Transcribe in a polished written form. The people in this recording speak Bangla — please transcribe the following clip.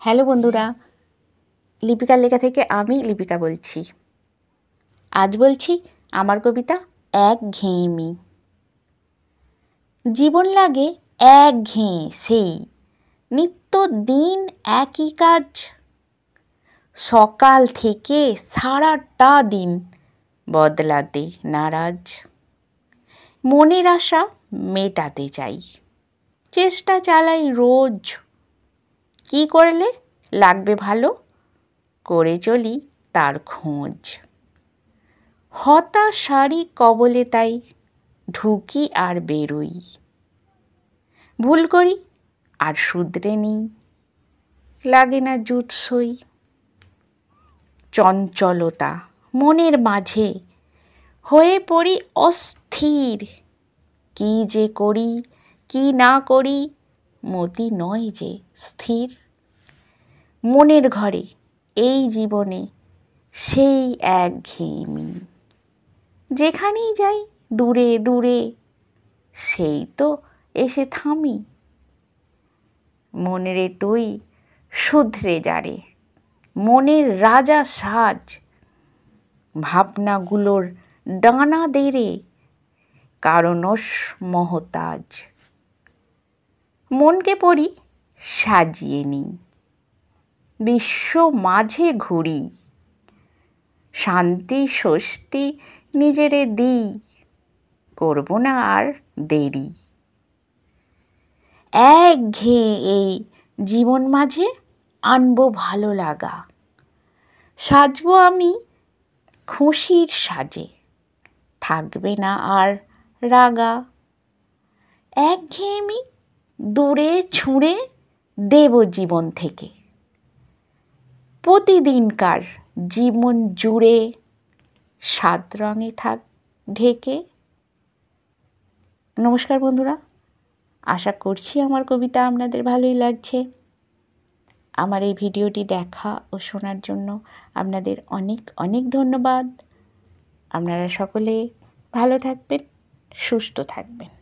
হ্যালো বন্ধুরা, লিপিকার লেখা থেকে আমি লিপিকা বলছি। আজ বলছি আমার কবিতা একঘেয়েমি। জীবন লাগে একঘেয়ে, সেই নিত্য দিন একই কাজ। সকাল থেকে সারাটা দিন বদলাতে নারাজ। মনের আশা মেটাতে চাই, চেষ্টা চালাই রোজ। কি করলে লাগবে ভালো, করে চলি তার খোঁজ। হতাশারই কবলে তাই ঢুকি আর বেরোই। ভুল করি আর শুধরে নিই, লাগে না জুটসই। চঞ্চলতা মনের মাঝে, হয়ে পড়ি অস্থির। কি যে করি কি না করি, মতি নয় যে স্থির। মনের ঘরে এই জীবনে সেই একঘেয়েমি। যেখানেই যাই দূরে দূরে, সেই তো এসে থামি। মনেরে তুই শুধরে যারে, মনের রাজা সাজ। ভাবনাগুলোর ডানা দেড়ে, কারণস মহতাজ। মনকে পড়ি সাজিয়ে নিই, বিশ্ব মাঝে ঘুরি। শান্তি স্বস্তি নিজেরে দিই, করব না আর দেরি। একঘেয়ে এই জীবন মাঝে আনবো ভালো লাগা। সাজবো আমি খুশির সাজে, থাকবে না আর রাগা। একঘেয়েমি দূরে ছুঁড়ে দেব জীবন থেকে, প্রতিদিনকার জীবন জুড়ে সাত রঙে থাক ঢেকে। নমস্কার বন্ধুরা, আশা করছি আমার কবিতা আপনাদের ভালোই লাগছে। আমার এই ভিডিওটি দেখা ও শোনার জন্য আপনাদের অনেক অনেক ধন্যবাদ। আপনারা সকলে ভালো থাকবেন, সুস্থ থাকবেন।